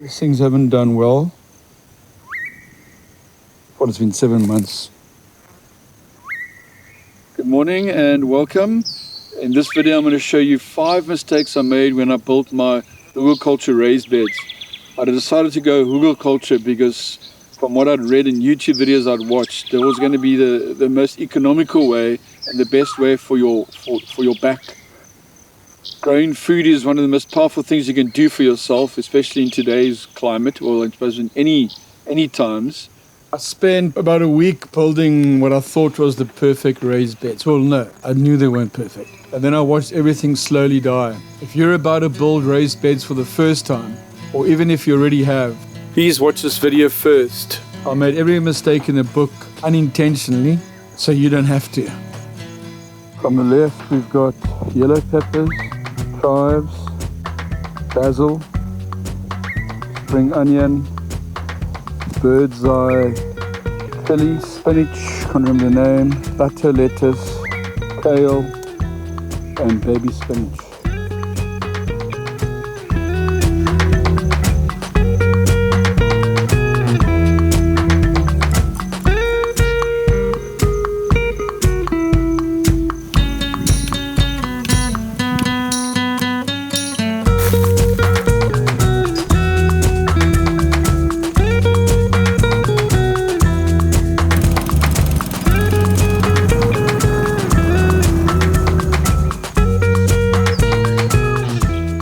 These things haven't done well. Well, it's been 7 months. Good morning and welcome. In this video, I'm going to show you 5 mistakes I made when I built my hugelkultur raised beds. I decided to go hugelkultur because from what I'd read in YouTube videos I'd watched, there was going to be the most economical way and the best way for your back. Growing food is one of the most powerful things you can do for yourself, especially in today's climate, or I suppose in any times. I spent about a week building what I thought was the perfect raised beds. Well, no, I knew they weren't perfect. And then I watched everything slowly die. If you're about to build raised beds for the first time, or even if you already have, please watch this video first. I made every mistake in the book unintentionally, so you don't have to. From the left, we've got yellow peppers, chives, basil, spring onion, bird's eye, chili, spinach, can't remember the name, butter, lettuce, kale, and baby spinach.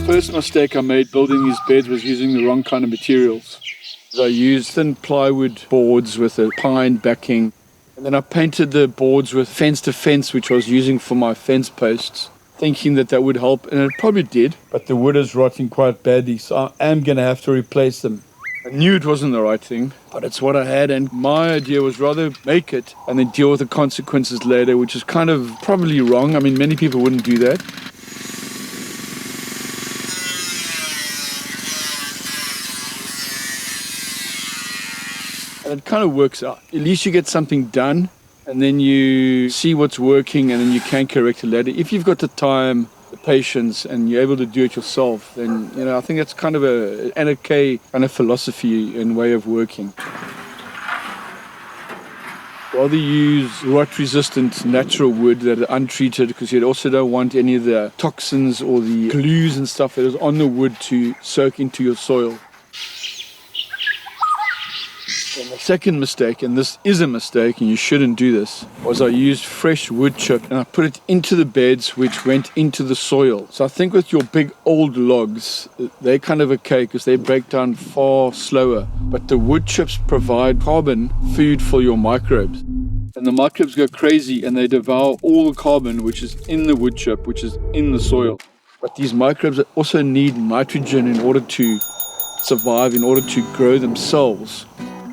First mistake I made building these beds was using the wrong kind of materials. I used thin plywood boards with a pine backing, and then I painted the boards with fence to fence, which I was using for my fence posts, thinking that would help, and it probably did, but the wood is rotting quite badly, so I am going to have to replace them. I knew it wasn't the right thing, but it's what I had, and my idea was rather make it and then deal with the consequences later, which is kind of probably wrong. I mean, many people wouldn't do that. And it kind of works out. At least you get something done, and then you see what's working, and then you can correct it later. If you've got the time, the patience, and you're able to do it yourself, then I think that's kind of an okay kind of philosophy and way of working. Rather use rot-resistant natural wood that are untreated, because you also don't want any of the toxins or the glues and stuff that is on the wood to soak into your soil. And the second mistake, and this is a mistake and you shouldn't do this, was I used fresh wood chip and I put it into the beds which went into the soil. So I think with your big old logs, they're kind of okay because they break down far slower. But the wood chips provide carbon food for your microbes. And the microbes go crazy and they devour all the carbon which is in the wood chip, which is in the soil. But these microbes also need nitrogen in order to survive, in order to grow themselves.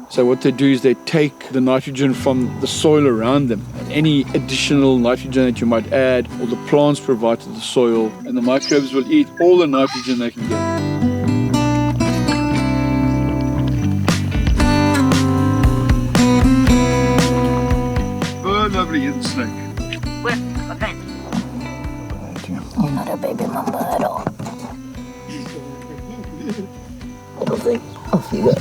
So what they do is they take the nitrogen from the soil around them, and any additional nitrogen that you might add, or the plants provide to the soil, and the microbes will eat all the nitrogen they can get. Oh, lovely insect. Where? What kind? You're not a baby mamba at all. Little thing. Off you go.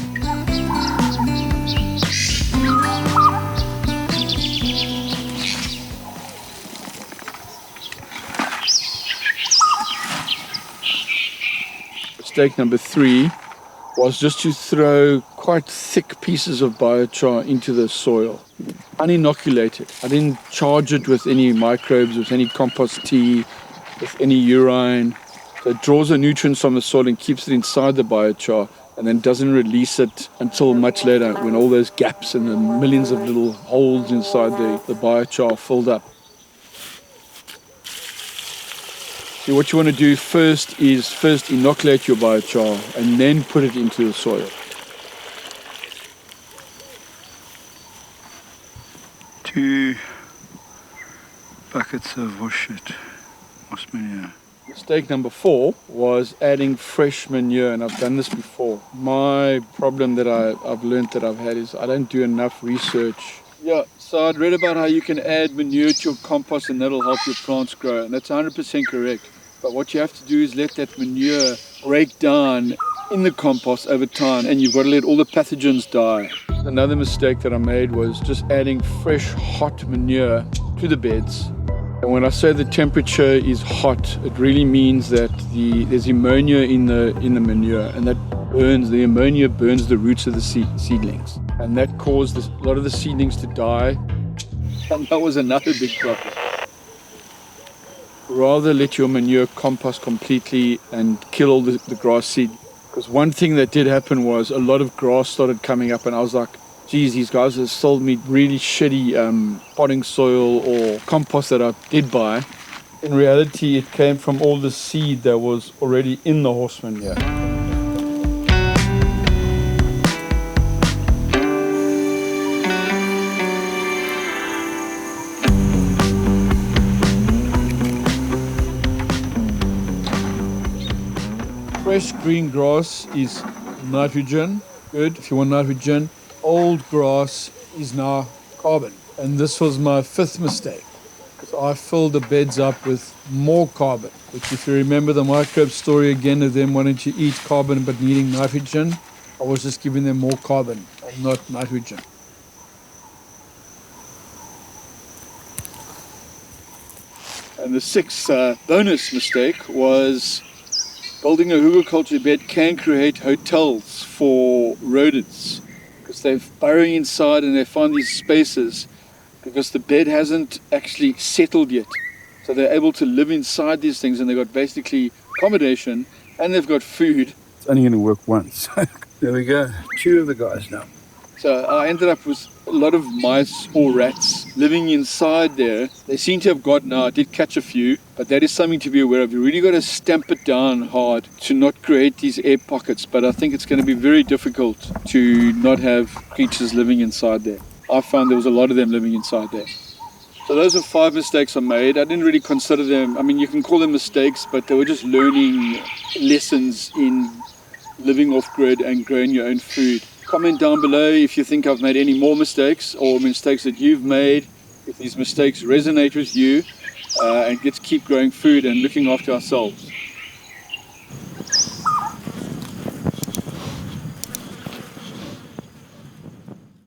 Mistake number 3 was just to throw quite thick pieces of biochar into the soil. Uninoculated. I didn't charge it with any microbes, with any compost tea, with any urine. So it draws the nutrients from the soil and keeps it inside the biochar, and then doesn't release it until much later when all those gaps and the millions of little holes inside the biochar are filled up. So what you want to do first is inoculate your biochar and then put it into the soil. 2 buckets of moss manure. Mistake number 4 was adding fresh manure, and I've done this before. My problem that I've learned that I've had is I don't do enough research. Yeah, so I'd read about how you can add manure to your compost and that'll help your plants grow, and that's 100% correct. But what you have to do is let that manure break down in the compost over time, and you've got to let all the pathogens die. Another mistake that I made was just adding fresh hot manure to the beds. And when I say the temperature is hot, it really means that there's ammonia in the manure, and the ammonia burns the roots of the seedlings, and that caused a lot of the seedlings to die. And that was another big problem. Rather let your manure compost completely and kill all the grass seed. Because one thing that did happen was a lot of grass started coming up, and I was like, geez, these guys have sold me really shitty potting soil or compost that I did buy. In reality, it came from all the seed that was already in the horse manure. Fresh green grass is nitrogen, good if you want nitrogen. Old grass is now carbon. And this was my fifth mistake, because I filled the beds up with more carbon. Which, if you remember the microbe story again of them wanting to eat carbon but needing nitrogen, I was just giving them more carbon and not nitrogen. And the sixth bonus mistake was building a hugelkultur bed can create hotels for rodents, because they're burrowing inside and they find these spaces because the bed hasn't actually settled yet. So they're able to live inside these things, and they've got basically accommodation and they've got food. It's only going to work once. There we go, 2 of the guys now. So I ended up with a lot of mice or rats living inside there. They seem to have gotten out. I did catch a few, but that is something to be aware of. You really got to stamp it down hard to not create these air pockets. But I think it's going to be very difficult to not have creatures living inside there. I found there was a lot of them living inside there. So those are 5 mistakes I made. I didn't really consider them, I mean, you can call them mistakes, but they were just learning lessons in living off grid and growing your own food. Comment down below if you think I've made any more mistakes or mistakes that you've made, if these mistakes resonate with you, and let's keep growing food and looking after ourselves.